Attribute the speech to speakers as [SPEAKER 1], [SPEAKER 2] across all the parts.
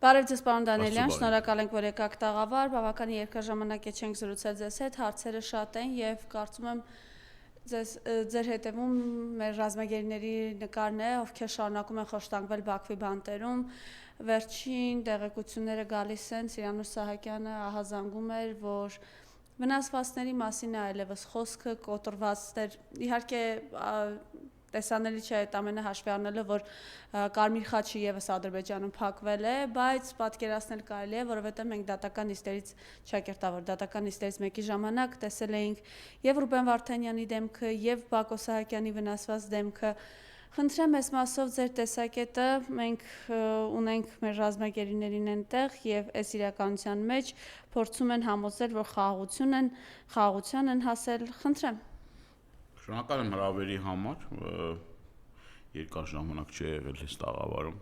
[SPEAKER 1] Բարև ձեզ պարոն Դանիելյան, շնորհակալ ենք, որ եկաք տաղավար, բավական երկար ժամանակ է չենք զրուցել ձեզ հետ, հարցերը շատ են եւ կարծում եմ ձեր հետևում մեր ռազմագերիների նկարն է, ովքեր շարունակում են խոշտանգվել Բաքվի բանտերում, վերջին տեղեկությունները գալիս են, Սիրանուշ Սահակյանը ահազանգում էր, որ վնասվածքների մասին է այլևս խոսքը, կոտրվածներ, իհարկե տեսանելի չէ այդ ամենը հաշվի առնելով, որ Կարմիր խաչը եւս Ադրբեջանում փակվել է, բայց պատկերացնել կարելի է, որովհետեւ մենք դատական նիստերից ճակերտավոր դատական նիստերից մեկի ժամանակ տեսել էինք եւ Ռուբեն Վարդանյանի դեմքը եւ Բակո Սահակյանի վնասված դեմքը։ Խնդրեմ այս մասով ձեր տեսակետը, մենք ունենք մեր ռազմագերիներին այնտեղ եւ այս իրականության մեջ փորձում են համոզել, որ խաղաղության են հասել, խնդրեմ։
[SPEAKER 2] Շնորհակալ եմ հրավերի համար, երկար ժամանակ չի եղել այս տաղավարում,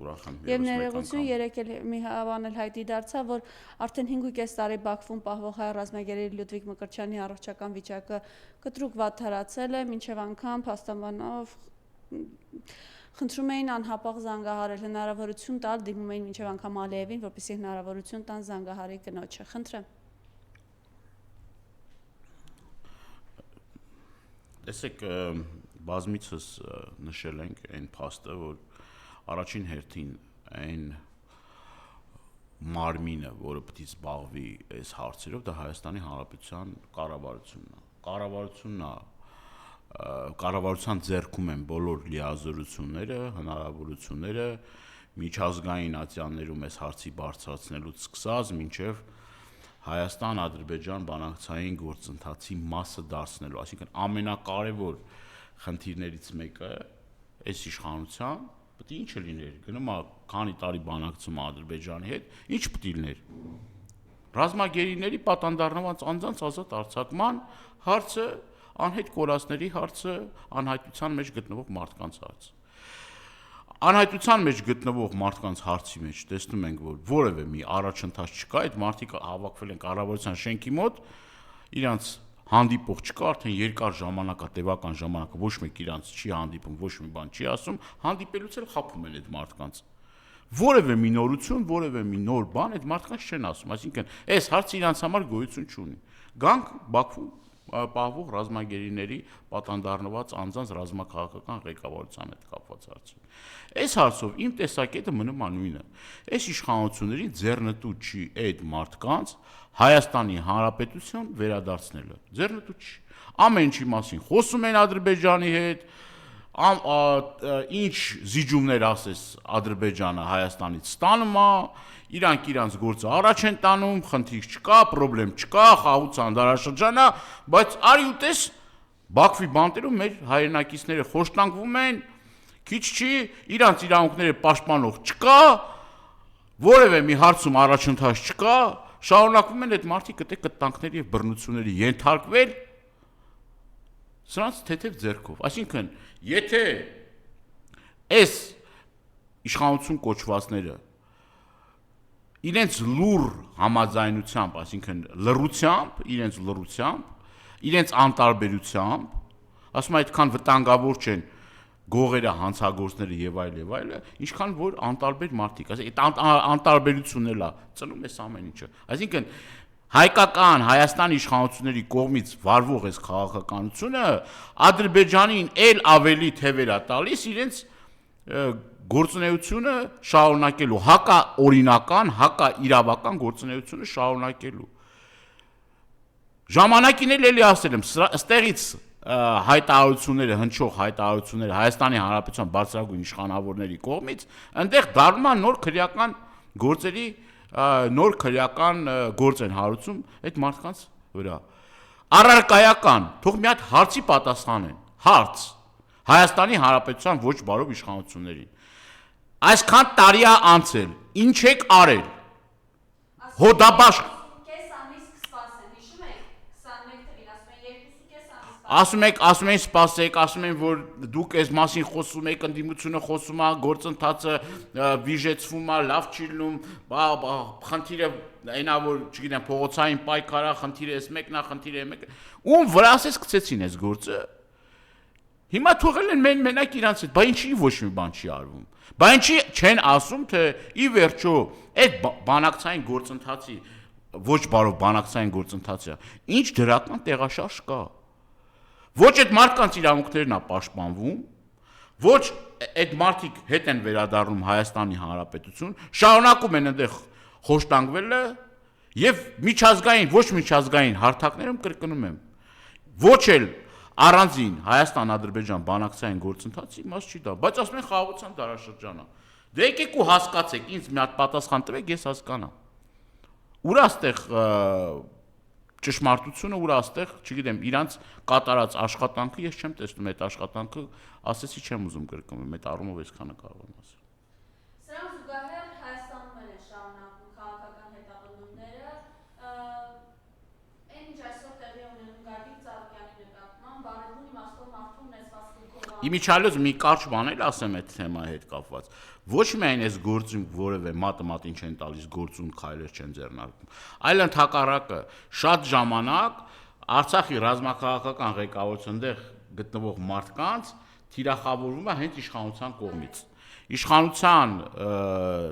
[SPEAKER 2] ուրախ եմ
[SPEAKER 1] եւ ներողություն, երեք էլ մի բան էլ հայտի դարձավ, որ արդեն 5.5 տարի Բաքվում պահվող հայ ռազմագերիի Լյուդվիգ Մկրտչյանի առողջական վիճակը կտրուկ վատթարացել է, մինչեւ անգամ փաստաբանով խնդրում էին անհապաղ զանգահարել, հնարավորություն տալ, դիմում էին մինչեւ անգամ Ալիևին, որպեսզի հնարավորություն տան զանգահարի կնոջը, խնդրեմ։
[SPEAKER 2] Տեսեք, բազմիցս նշել ենք այն փաստը, որ առաջին հերթին այն մարմինը, որը պետք է զբաղվի այս հարցերով, դա Հայաստանի Հանրապետության կառավարությունն է, կառավարության ձեռքում են բոլոր լիազորությունները, հնարավորությունները միջազգային ատյաններում այս հարցի բարձրացնելուց սկսած մինչև Հայաստան-Ադրբեջան բանակցային գործընթացի մասը դարձնելու, այսինքն ամենակարևոր խնդիրներից մեկը այս իշխանության պետք է ինչը լիներ, գնում է քանի տարի բանակցում Ադրբեջանի հետ, ինչ պետք է լիներ։ Ռազմագերիների պատանդառնված անձանց ազատ արձակման հարցը, անհետ կորածների հարցը, անհայտության մեջ գտնվող մարդկանց հարցը։ Անհայտության մեջ գտնվող մարդկանց հարցի մեջ տեսնում ենք, որ որևէ մի առաջընթաց չկա, այդ մարդիկ հավաքվել են կառավարության շենքի մոտ, իրանց հանդիպող չկա, արդեն երկար ժամանակ է, տևական ժամանակ է, ոչ մեկ իրանց չի հանդիպում, ոչ մի բան չի ասում, հանդիպելուց էլ խաբում են այդ մարդկանց։ Որևէ մի նորություն, որևէ մի նոր բան այդ մարդկանց չեն ասում, այսինքն այս հարցը իրանց համար գոյություն չունի։ Գանք Բաքվում պահվող ռազմագերիների պատանդառնված անձանց ռազմաքաղաքական ղեկավարության հետ կապված հարցին։ Այս հարցով իմ տեսակետը մնում է նույնը։ Այս իշխանությունների ձեռնտու չի այդ մարդկանց Հայաստանի Հանրապետություն վերադարձնելը։ Ձեռնտու չի։ Ամեն ինչի մասին խոսում են Ադրբեջանի հետ, ինչ զիջումներ ասես Ադրբեջանը Հայաստանից ստանում է, իրանք իրանց գործը առաջ են տանում, խնդիր չկա, պրոբլեմ չկա, խաղաղության դարաշրջան է, բայց արի ու տես Բաքվի բանտերում մեր հայրենակիցները խոշտանգվում են, քիչ չի, իրանց իրավունքները պաշտպանող չկա, որևէ մի հարցում առաջընթաց չկա, շարունակվում են այդ մարդիկ կտանքների եւ բռնությունների ենթարկվել սրանց թեթև ձեռքով։ Այսինքն, եթե այս իշխանություն կոչվածները իրենց լուր համաձայնությամբ, այսինքն լռությամբ, իրենց անտարբերությամբ, ասում այդքան վտանգավոր չեն գողերը, հանցագործները եւ այլը, ինչքան որ անտարբեր մարդիկ, այդ անտարբերությունն էլ է ծնում այս ամեն ինչը։ Այսինքն հայկական Հայաստանի իշխանությունների կողմից վարվող այս քաղաքականությունը Ադրբեջանին էլ ավելի թևեր է տալիս իրենց գործունեությունը շարունակելու, հակաօրինական, հակաիրավական գործունեությունը շարունակելու։ Ժամանակին էլ ասել եմ, ստեղից հայտարարությունները, հնչող հայտարարությունները Հայաստանի Հանրապետության բարձրագույն իշխանավորների կողմից, այնտեղ դառնում են նոր քրեական գործերի, նոր քրեական գործ են հարուցում այդ մարդկանց վրա։ Առարկայական, թող մի հատ հարցի պատասխանեն, հարց Հայաստանի Հանրապետության ոչ բարով իշխանություններին։ Այսքան տարի է անցել, ինչ եք արել։ Հոդաբաշխ ասում են սպասեք, ասում են, որ դուք այս մասին խոսում եք, ընդդիմությունը խոսում է, գործընթացը վիժեցվում է, լավ չի լինում, խնդիրը այնա, որ, չգիտեմ, փողոցային պայքարա, խնդիրը էս մեկն է, խնդիրը է մեկը, ում վրա ասես գցեցին այս գործը։ Հիմա թողել են մենակ իրանց հետ, բա ինչի ոչ մի բան չի արվում։ Բա ինչի չեն ասում, թե ի վերջո այդ բանակցային գործընթացի ոչ բարով բանակցային գործընթացը ինչ դրական տեղաշարժ կա։ Ոչ այդ մարդկանց իրավունքներն է պաշտպանվում, ոչ այդ մարդիկ հետ են վերադառնում Հայաստանի Հանրապետություն, շարունակում են այնտեղ խոշտանգվելը եւ ոչ միջազգային հարթակներում կրկնում եմ, ոչ էլ առանձին Հայաստան-Ադրբեջան բանակցային գործընթացի մաս չի դա, բայց ասում են խաղաղության դարաշրջանը։ Դե եկեք ու հասկացեք, ինձ մի հատ պատասխան տվեք, ես հասկանամ։ Ուր աստեղ ճշմարտությունը, ուր աստեղ, չգիտեմ, իրանց կատարած աշխատանքը, ես չեմ տեսնում այդ աշխատանքը, ասեցի չեմ ուզում կրկնեմ, այդ առումով այսքանը կարող եմ ասել։
[SPEAKER 1] Սրանց զուգահեռ Հայաստանում են շարունակում քաղաքական հետապնդումները, այն ինչ այսօր տեղի ունենում Գագիկ Ծառուկյանի նկատմամբ, բարևուն իմաստով մարդու ունեցվածքի գովազդ։
[SPEAKER 2] Իմիջիալոց մի կարճ բան էլ ասեմ այդ թեմայի հետ կապված։ Ոչ միայն այս գործում որևէ մատին չեն տալիս, գործուն քայլեր չեն ձեռնարկում, այլ ընդհակառակը շատ ժամանակ Արցախի ռազմաքաղաքական ղեկավարության դեղ գտնվող մարդկանց թիրախավորվում է հենց իշխանության կողմից։ Իշխանության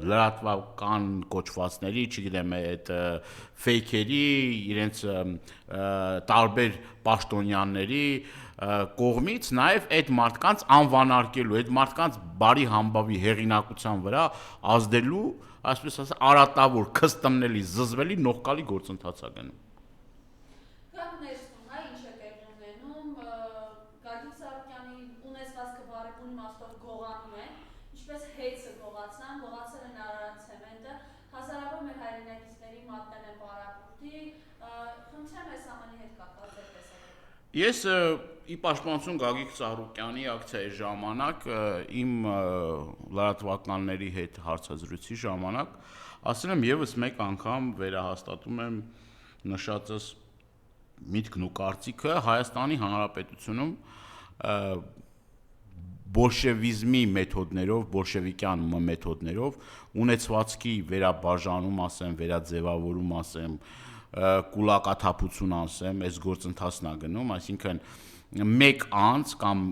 [SPEAKER 2] լրատվական կոչվածների, չգիտեմ, այդ ֆեյքերի, իրենց տարբեր պաշտոնյաների կողմից նաև այդ մարդկանց անվանարկելու, այդ մարդկանց բարի համբավի հեղինակության վրա ազդելու, այսպես ասած, արատավոր, քստմնելի, զզվելի նողկալի գործընթաց է գնում։
[SPEAKER 1] Գագիկ ներսում, հա, ինչ է տեղի ունենում, Գագիկ Ծառուկյանի ունեցվածքը բարևուն իմաստով գողանում են, ինչպես հեյցը գողացել են Արարատ ցեմենտը, հազարավոր մեր հայրենակիցների մատնել են պարապուրդի, խնդրեմ այս ամենի հետ կապված եք տեսեք։
[SPEAKER 2] Ես ի պաշտպանություն Գագիկ Ծառուկյանի ակցիայի ժամանակ իմ լրատվականների հետ հարցազրույցի ժամանակ ասել եմ եւս մեկ անգամ վերահաստատում եմ նշածս միտքն ու կարծիքը Հայաստանի Հանրապետությունում բոլշևիզմի մեթոդներով, բոլշևիկյան մեթոդներով ունեցվածքի վերաբաժանում ասեմ, վերաձևավորում ասեմ, կուլակաթափություն ասեմ, այս գործընթացն է գնում, այսինքն մեկ անձ կամ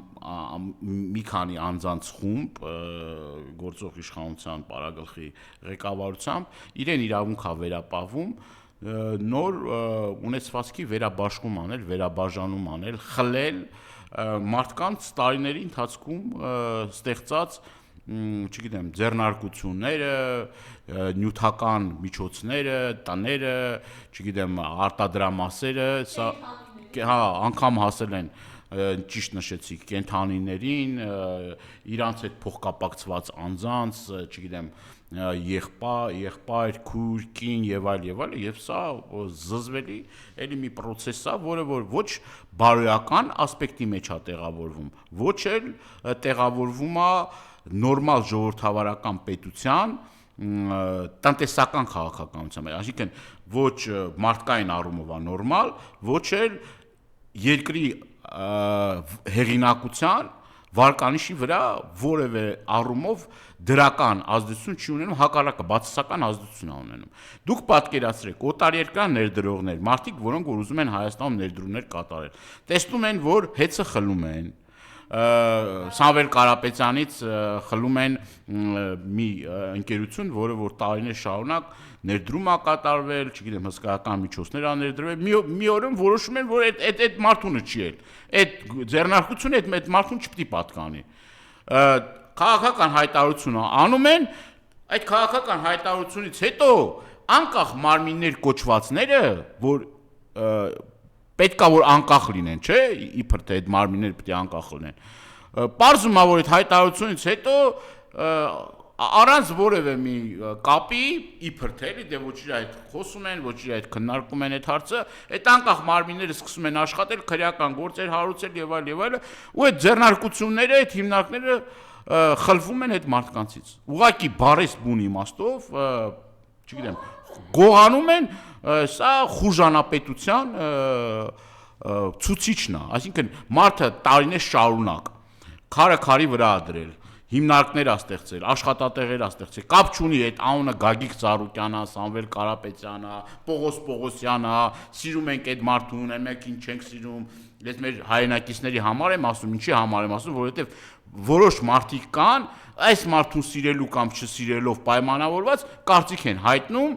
[SPEAKER 2] մի քանի անձանց խումբ գործող իշխանության պարագլխի ղեկավարությամբ իրեն իրավունք է վերապահվում նոր ունեցվածքի վերաբաշխում անել, վերաբաժանում անել, խլել մարդկանց տարիների ընթացքում ստեղծած, չգիտեմ, ձեռնարկությունները, նյութական միջոցները, տները, չգիտեմ, արտադրամասերը, սա հա, անգամ հասել են ճիշտ նշեցիք կենթանիներին, իրանց այդ փոխկապակցված անձանց, չգիտեմ, եղբայր, քույր, կին եւ այլ եւ սա զզվելի էլի մի process է, որը որ ոչ բարոյական ասպեկտի մեջ է տեղավորվում, ոչ էլ տեղավորվում է նորմալ ժողովրդավարական պետության տնտեսական քաղաքականության մեջ, այսինքն ոչ մարդկային առումով է նորմալ, ոչ էլ երկրի հեղինակության վարկանիշի վրա որևէ առումով դրական ազդեցություն չի ունենում, հակառակը բացասական ազդեցություն է ունենում։ Դուք պատկերացրեք, օտարերկրյա ներդրողներ, մարդիկ, որոնք որ ուզում են Հայաստանում ներդրումներ կատարել, տեսնում են, որ հեծը խլում են, Սամվել Կարապետյանից խլում են մի ընկերություն, որը որ տարիներ շարունակ ներդրում է կատարվել, չգիտեմ, հսկայական միջոցներ ա ներդրվել, մի օրում որոշում են, որ այդ մարդունը չի էլ, այդ ձեռնարկությունը այդ մարդուն չպետք է պատկանի։ Քաղաքական հայտարարությունը անում են, այդ քաղաքական հայտարարությունից հետո անկախ մարմիններ կոչվածները, որ պետքա որ անկախ լինեն, չէ՞, իբր թե այդ մարմինները պետք է անկախ լինեն։ Պարզում է, որ այդ հայտարարությունից հետո առանց որևէ մի կապի, իբր թե էլի, դե ոչ իր այդ խոսում են, ոչ իր այդ քննարկում են այդ հարցը, այդ անկախ մարմինները սկսում են աշխատել, քրեական գործեր հարուցել եւ այլ, ու այդ ձեռնարկությունները, այդ հիմնարկները խլվում են այդ մարդկանցից։ Ուղղակի բարեստ բուն իմաստով, չգիտեմ, գողանում են, սա խուժանապետության ցուցիչն է, այսինքն մարդը տարիներ շարունակ քարը քարի վրա է դրել, հիմնարկներ է ստեղծել, աշխատատեղեր է ստեղծել, կապ չունի այդ անունը Գագիկ Ծառուկյանն է, Սամվել Կարապետյանն է, Պողոս Պողոսյանն է, սիրում ենք այդ մարդուն, մեկին չենք սիրում, Ես մեր հայրենակիցների համար եմ ասում, ինչի համար եմ ասում, որովհետև որոշ մարդիկ կան, այս մարդուն սիրելու կամ չսիրելով պայմանավորված կարծիք են հայտնում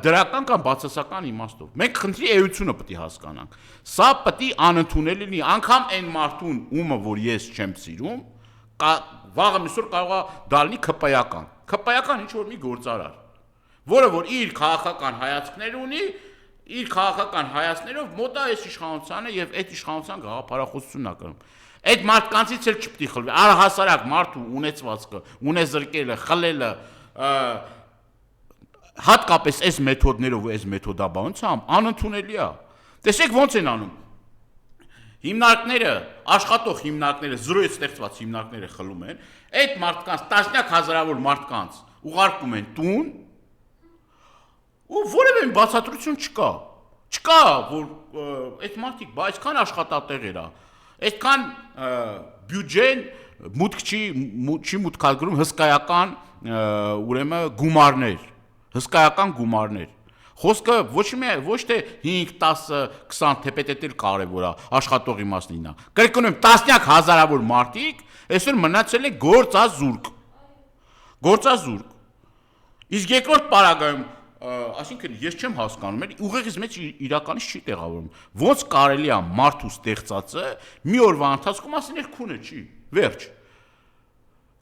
[SPEAKER 2] դրական կամ բացասական իմաստով։ Մենք խնդրի էությունը պետք է հասկանանք։ Սա պետք է անընդունել լինի, անգամ այն մարդուն, ումը որ ես չեմ սիրում, վաղը միսօր կարող է դա լինի քպայական ինչ որ մի գործարար, որը որ իր քաղաքական հայացքներ ունի, իր քաղաքական հայացքներով մոտ է այս իշխանությանը եւ այդ իշխանության գաղափարախոսությունն է կրում։ Այդ մարդկանցից էլ չպետք է խլվի։ Առհասարակ մարդու ունեցվածքը, ունեզրկելը, խլելը, հատկապես այս մեթոդներով ու այս մեթոդաբանությամբ անընդունելի է։ Տեսեք ոնց են անում։ Հիմնարկները, աշխատող հիմնարկները, զրոյից ստեղծված հիմնարկները խլում են, այդ մարդկանց, տասնյակ հազարավոր մարդկանց ուղարկում են տուն, ու որևէ բացատրություն չկա։ Չկա, որ այդ մարդիկ, բայց այսքան աշխատատեղեր է, այդքան բյուջեն մուտք չի մուտքագրում հսկայական ուրեմն գումարներ, հսկայական գումարներ։ Խոսքը ոչ թե 5, 10, 20 թեպետել կարևոր է, աշխատողի մասն է։ Կրկնում եմ, տասնյակ հազարավոր մարդիկ այսօր մնացել է գործազուրկ։ Իսկ երկրորդ պարագայում, այսինքն ես չեմ հասկանում, ուղեղից մեջ իրականից չի տեղավորվում։ Ոնց կարելի է մարդու ստեղծածը մի օրվա ընթացքում ասել քունը չի, վերջ։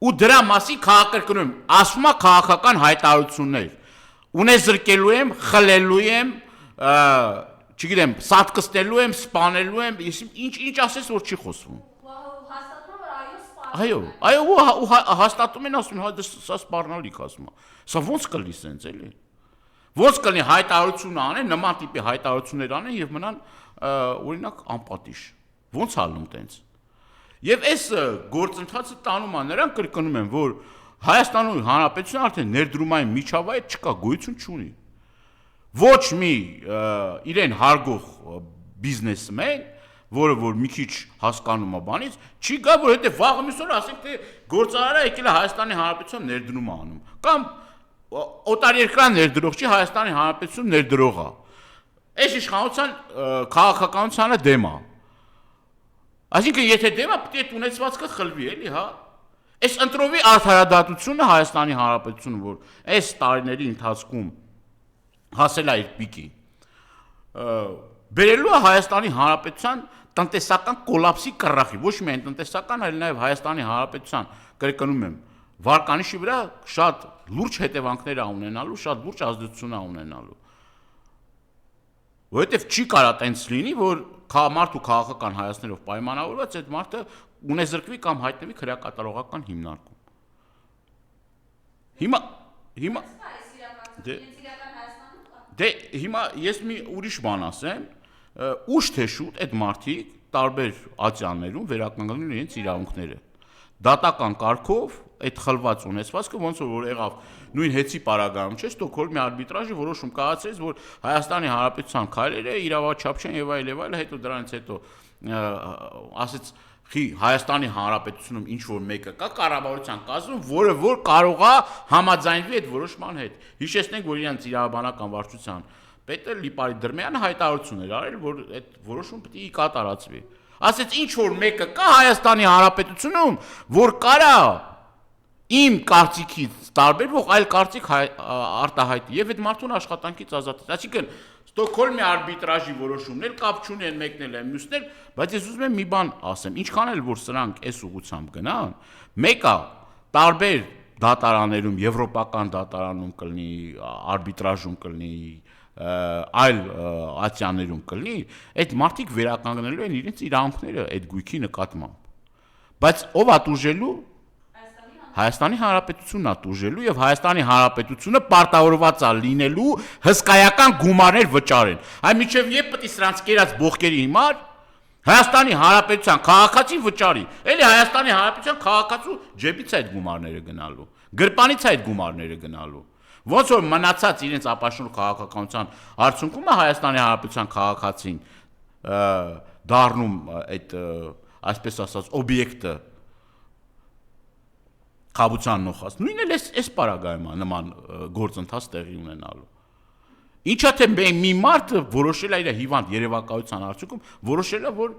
[SPEAKER 2] Ու դրա մասին քաղաքակրկնում, ասում է քաղաքական հայտարարություններ։ Ունեզրկելու եմ, խլելու եմ, չգիտեմ, սատկստելու եմ, սպանելու եմ, ինչ ասես որ չի խոսվում։ Այո, հաստատում են ասում, սա սպառնալիք ասում է։ Սա ոնց կլինի սենց էլի։ Ոնց կլինի հայտարարություն անեն, նման տիպի հայտարարություններ անեն եւ մնան օրինակ անպատիժ։ Ոնց ալնում տենց։ Եվ այս գործընթացը տանում է նրան կրկնում են, որ Հայաստանում Հանրապետությունը արդեն ներդրումային միջավայր չկա, գոյություն չունի։ Ոչ մի իրեն հարգող բիզնեսմեն, որը որ մի քիչ հասկանում է բանից, չի գա, որովհետև վաղը միսօր ասենք թե գործարարը եկել է Հայաստանի Հանրապետության ներդրում է անում, կամ օտարերկրյա ներդրող չի, Հայաստանի Հանրապետություն ներդրող է։ Այս իշխանության քաղաքականությանը դեմ է։ Այսինքն եթե դեմ է, պետք է ունեցվածքը խլվի, էլի, հա։ Այս ընտրովի արդարադատությունը Հայաստանի Հանրապետությունը, որ այս տարիների ընթացքում հասել է իր պիկին, բերելու է Հայաստանի Հանրապետության տնտեսական կոլապսի կռախի, ոչ միայն տնտեսական, այլ նաև Հայաստանի Հանրապետության, կրկնում եմ, վարկանիշի վրա շատ լուրջ հետևանքներ է ունենալու, շատ լուրջ ազդեցություն է ունենալու։ Որովհետև չի կարա տենց լինի, որ մարդու քաղաքական հայացքներով պայմանավորված այդ մարդը ունեզրկվի կամ հայտնվի քրեակատարողական հիմնարկում։ Հիմա ես մի ուրիշ բան ասեմ, ուշ թե շուտ այդ մարդիկ տարբեր ատյաններում վերականգնելու իրենց իրավունքները։ Դատական կարգով այդ խլված ունեցվածքը ոնց որ եղավ նույն հեծի պարագայում չէ, Ստոկհոլմի արբիտրաժը որոշում կայացրեց, որ Հայաստանի Հանրապետության քայլերը իրավաչափ չեն եւ այլ, հետո դրանից հետո ասեց Հայաստանի Հանրապետությունում ինչ որ մեկը կա կառավարության կազմում, որը որ կարող է համաձայնվի այդ որոշման հետ։ Հիշեցնենք, որ իրենց իրավաբանական վարչության պետը Լիպարի Դրմյանը հայտարարություն էր արել, որ այդ որոշումը պետք է կատարածվի։ Ասեց ինչ որ մեկը կա Հայաստանի Հանրապետությունում, որ կարա իմ կարծիքից տարբերվող այլ կարծիք արտահայտի եւ այդ մարդուն աշխատանքից ազատել։ Այսինքն Ստոկհոլմի արբիտրաժի որոշումներ կապ չունեն մեկն էլ են մյուսն էլ, բայց ես ուզում եմ մի բան ասեմ, ինչքան էլ որ սրանք այս ուղղությամբ գնան, մեկը տարբեր դատարաններում, եվրոպական դատարանում կլինի, արբիտրաժում կլինի, այլ ատյաններում կլինի, այդ մարդիկ վերականգնելու են իրենց իրավունքները այդ գույքի նկատմամբ։ Բայց ով է տուժելու։ Հայաստանի Հանրապետությունն է տուժելու եւ Հայաստանի Հանրապետությունը պարտավորված է լինելու հսկայական գումարներ վճարեն։ Այ միջև երբ պետք է սրանց կերած բողկերի հիմար Հայաստանի Հանրապետության քաղաքացին վճարի։ Էլի Հայաստանի Հանրապետության քաղաքացու ջեբից է այդ գումարները գնալու։ Գրպանից է այդ գումարները գնալու։ Ոնց որ մնացած իրենց ապաշնոր քաղաքականության արդյունքում է Հայաստանի Հանրապետության քաղաքացին դառնում այդ այսպես ասած օբյեկտը խաբության նոխած։ Նույնն էլ էս պարագայում է նման գործընթաց տեղի ունենալու։ Ինչա թե մի մարդը որոշել է իր հիվանդ երևակայության արդյունքում, որոշել է, որ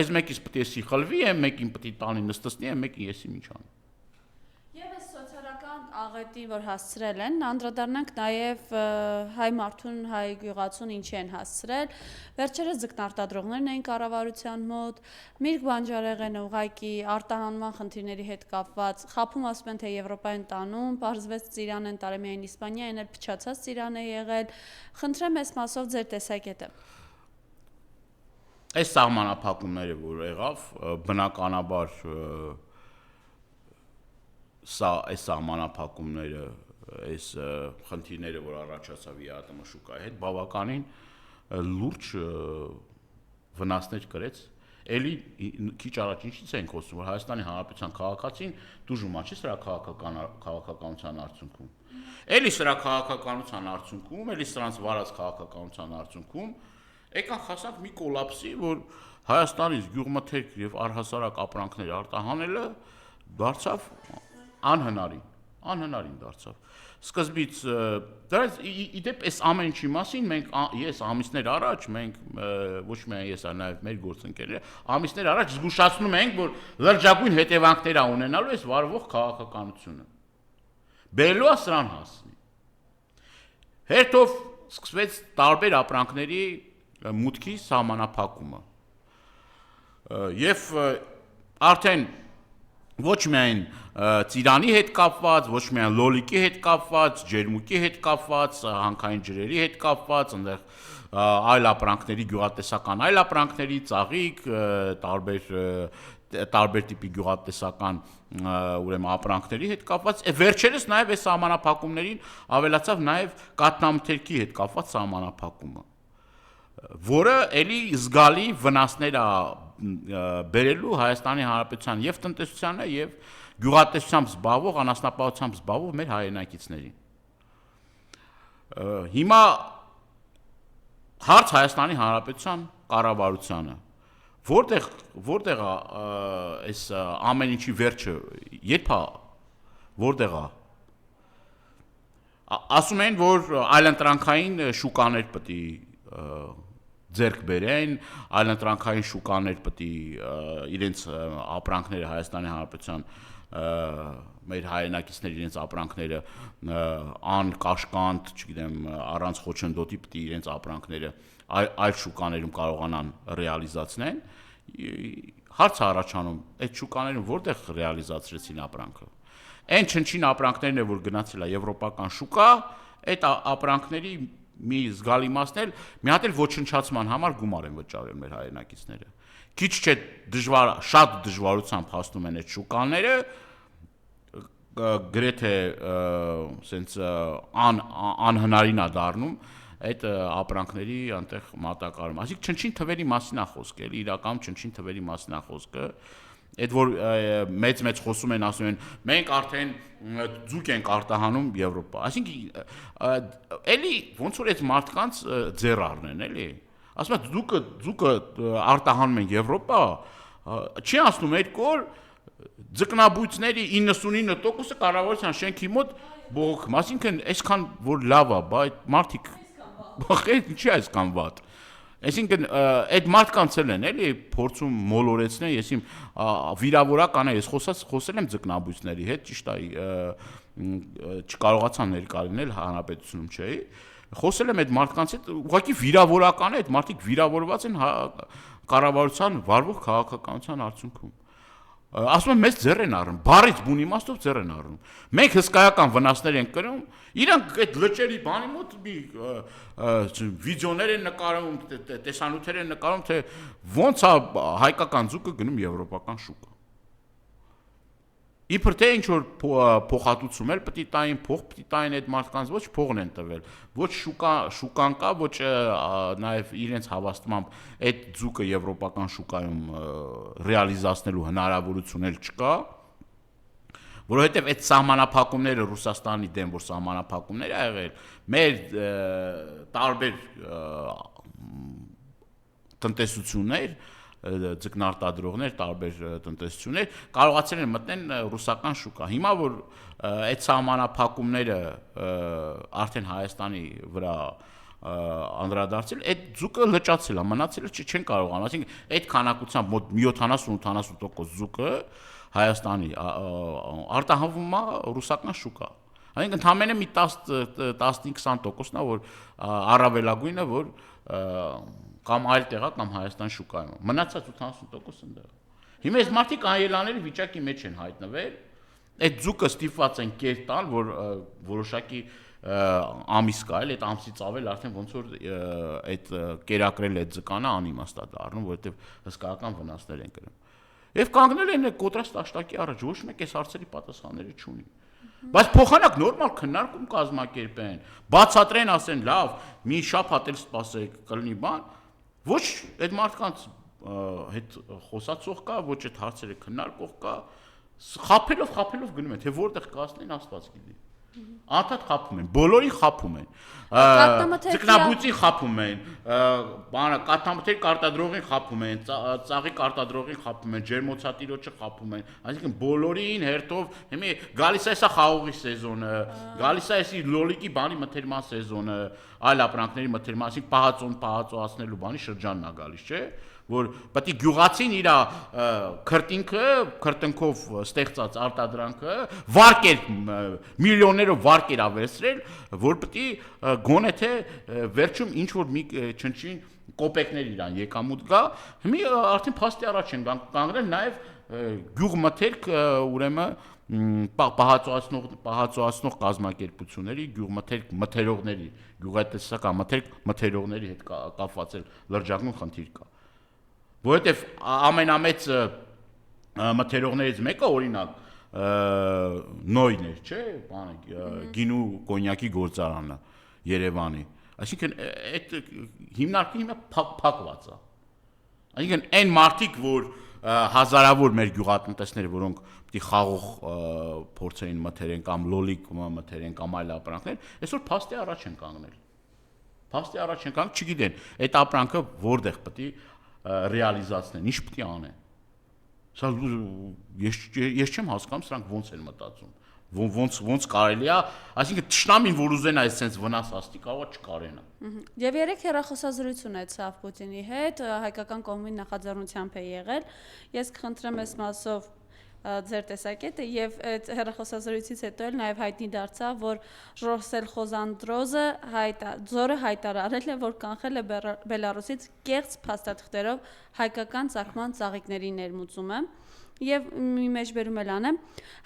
[SPEAKER 2] այս մեկից պետք է էսի խլվի, այն մեկին պետք է տանի նստեցնի, այն մեկին եսի ինչ անի։
[SPEAKER 1] Եվ այս սոցիալական աղետին, որ հասցրել են, անդրադառնանք նաև հայ մարդուն, հայ գյուղացուն ինչի են հասցրել։ Վերջերս ձկնարտադրողներն էին կառավարության մոտ, Միրգ Բանջարեղենը ուղղակի արտահանման խնդիրների հետ կապված, խաբում ասում են, թե Եվրոպա են տանում, պարզվեց ծիրան են տարել միայն Իսպանիա, այն էլ փչացած ծիրան է եղել։ Խնդրեմ այս մասով ձեր տեսակետը։
[SPEAKER 2] Այս սահմանափակումները, որ եղավ, բնականաբար այս սահմանափակումները, այս խնդիրները, որ առաջացավ ԵԱՏՄ շուկայի հետ, բավականին լուրջ վնասներ կրեց։ Էլի քիչ առաջ ինչից ենք խոսում, որ Հայաստանի Հանրապետության քաղաքացին դժում է, չէ՞ սրա քաղաքականության արդյունքում։ Էլի սրա քաղաքականության արդյունքում, էլի սրանց վարած քաղաքականության արդյունքում եկան հասանք մի կոլապսի, որ Հայաստանից գյուղմթերք եւ առհասարակ ապրանքներ արտահանելը դարձավ անհնարին դարձավ։ Սկզբից դրանց իդեպ այս ամեն ինչի մասին ես ամիսներ առաջ մենք ոչ միայն ես, այլ նաև մեր գործընկերները ամիսներ առաջ զգուշացնում ենք, որ լրջագույն հետևանքներ ունենալու այս վարվող քաղաքականությունը։ Բերելու է սրան հասնի։ Հերթով սկսվեց տարբեր ապրանքների մուտքի սահմանափակումը։ Եվ արդեն ոչ միայն ծիրանի հետ կապված, ոչ միայն լոլիկի հետ կապված, ջերմուկի հետ կապված, հանքային ջրերի հետ կապված, այնտեղ այլ ապրանքների, գյուղատնտեսական այլ ապրանքների, ծաղիկ, տարբեր տիպի գյուղատնտեսական ուրեմն ապրանքների հետ կապված, վերջերս նաև այս սահմանափակումներին ավելացավ նաև կաթնամթերքի հետ կապված սահմանափակումը, որը էլի զգալի վնասներ է բերելու Հայաստանի Հանրապետության եւ տնտեսությանը եւ գյուղատնտեսությամբ զբաղվող, անասնապահությամբ զբաղվող մեր հայրենակիցներին։ Հիմա հարց Հայաստանի Հանրապետության կառավարությանը, որտեղ է այս ամեն ինչի վերջը, երբ է, որտեղ է։ Ասում են, որ այլընտրանքային շուկաներ պետք է ձեռք բերեն, այլընտրանքային շուկաներ պետք է իրենց ապրանքները Հայաստանի Հանրապետության մեր հայրենակիցներ իրենց ապրանքները անկաշկանդ, չգիտեմ, առանց խոչընդոտի պետք է իրենց ապրանքները այլ շուկաներում կարողանան ռեալիզացնեն, հարց առաջանում, այդ շուկաներում որտեղ ռեալիզացրեցին ապրանքը։ Այն չնչին ապրանքներն է, որ գնացել է եվրոպական շուկա, այդ ապրանքների մի զգալի մասն էլ մի հատ էլ ոչնչացման համար գումար են վճարել մեր հայրենակիցները։ Քիչ չէ շատ դժվարությամբ հասնում են այդ շուկաները, գրեթե սենց անհնարին է դառնում այդ ապրանքների անտեղ մատակարարումը։ Այսինքն չնչին թվերի մասին է խոսքը, էլի իրականում չնչին թվերի մասին է խոսքը։ Այդ որ մեծ խոսում են, ասում են, մենք արդեն ձուկ ենք արտահանում Եվրոպա։ Այսինքն էլի ոնց որ այդ մարդկանց ձեռ առնեն, էլի։ Ասում են ձուկը արտահանում են Եվրոպա, չի անցնում 2 օր ձկնաբույծների 99%-ը կառավարության շենքի մոտ բողոքում, այսինքն այսքան որ լավ է, բայց մարդիկ ինչի այսքան վատ։ Այսինքն այդ մարդկանց էլ են էլի փորձում մոլորեցնել, ես իմ վիրավորական է, ես խոսել եմ ձկնաբույծների հետ, ճիշտ է, չկարողացա ներկա լինել հանրապետությունում չէի, խոսել եմ այդ մարդկանց հետ, ուղղակի վիրավորական է, այդ մարդիկ վիրավորված են կառավարության վարվող քաղաքականության արդյունքում։ Ասում են մեզ ձեռ են առնում, բառից բուն իմաստով ձեռ են առնում։ Մենք հսկայական վնասներ ենք կրում, իրանք այդ լճերի բանի մոտ վիդեոներ են նկարում, տեսանյութեր են նկարում, թե ոնց է հայկական ձուկը գնում եվրոպական շուկա։ Իբր թե ինչ որ փոխհատուցում էլ պետք է տային, փող պետք է տային այդ մարդկանց, ոչ փողն են տվել, ոչ շուկան կա, ոչ նաև իրենց հավաստմամբ այդ ձուկը եվրոպական շուկայում ռեալիզացնելու հնարավորություն էլ չկա, որովհետև այդ սահմանափակումները Ռուսաստանի դեմ, որ սահմանափակումներ ա եղել, մեր տարբեր տնտեսություններ ձկնարտադրողներ, տարբեր տնտեսություններ կարողացել են մտնել ռուսական շուկա։ Հիմա որ այդ սահմանափակումները արդեն Հայաստանի վրա անդրադարձել, այդ ձուկը լճացել է, մնացել է չեն կարողանում, այսինքն այդ քանակությամբ մոտ 70-80% ձուկը Հայաստանի արտահանվում է ռուսական շուկա։ Այսինքն ընդամենը մի 10-15%-ն է, որ առավելագույնը, որ կամ այլ տեղա կամ Հայաստան շուկայում։ Մնացած 80% ընդեղ։ Հիմա այս մարդիկ անելանելի վիճակի մեջ են հայտնվել, այդ ձուկը ստիպված են կեր տալ, որ որոշակի ամիս կա, այդ ամսից ավել արդեն ոնց որ այդ կերակրել այդ ձկանը անիմաստ է դառնում, որովհետև հսկայական վնասներ են կրում։ Եվ կանգնել են կոտրած տաշտակի առաջ, ոչ մեկ այս հարցերի պատասխանները չունի։ Բայց փոխանակ նորմալ քննարկում կազմակերպեն, բացատրեն, ասեն, լավ, մի շաբաթ էլ սպասեք, կլինի բան, ոչ այդ մարդկանց հետ խոսացող կա, ոչ այդ հարցերը քննարկող կա, խափելով գնում են, թե որտեղ կասնեն, Աստված գիտի։ Անդադ խափում են, բոլորին խափում են, ձկնաբույծին խափում են, կաթնամթերի կարտադրողին խափում են, ծաղի կարտադրողին խափում են, ջերմոցատիրոջը խափում են, այսինքն բոլորին հերթով, հիմա գալիս է սա խաղողի սեզոնը, գալիս է էսի լոլիկի բանի մթերման սեզոնը, այլ ապրանքների մթերման, այսինքն պահածոացնելու բանի շրջանն է գալիս, չէ՞, որ պետք է գյուղացին իր քրտնքով ստեղծած արտադրանքը վարկեր միլիոններով վարկեր ավերսրել, որ պետք է գոնե թե վերջում ինչ որ մի չնչին կոպեկներ իրան եկամուտ գա, հիմա արդեն փաստի առաջ են կանգնել նաև գյուղմթերք ուրեմն պահածոացնող կազմակերպությունների, գյուղմթերք մթերողների, գյուղատնտեսական մթերողների հետ կապված լրջագույն խնդիր կա։ Որովհետև ամենամեծ մթերողներից մեկը օրինակ նոյն էր, չէ՞, գինու կոնյակի գործարանը Երևանի։ Այսինքն այդ հիմնարկը հիմա փակված է։ Այսինքն այն մարդիկ, որ հազարավոր մեր գյուղատնտեսները, որոնք պիտի խաղող փորձային մթերեն կամ լոլիկ մթերեն կամ այլ ապրանքներ, այսօր փաստի առաջ են կանգնել։ Փաստի առաջ են կանգնել, չգիտեն, այդ ապրանքը որտեղ պետք է ռեալիզացնեն, ինչ պետք է անեն։ Սա ես չեմ հասկանում, սրանք ոնց են մտածում։ Ոնց կարելի է, այսինքն թշնամին, որ ուզենա այսպես վնաս ասի, կարող է չկարենա։
[SPEAKER 1] Եվ երեք հեռախոսազրույց ունեցավ Պուտինի հետ, հայկական կողմի նախաձեռնությամբ է եղել։ Ես կխնդրեմ այս մասով ձեր տեսակետը եւ այդ հեռախոսազրույցից հետո էլ նաեւ հայտնի դարձավ, որ Ռոսել Խոզանդրոզը ձորը հայտարարել է, որ կանխել է Բելարուսից կեղծ փաստաթղթերով հայկական ցակման ծաղիկների ներմուծումը եւ մի մեջբերում էլ անեմ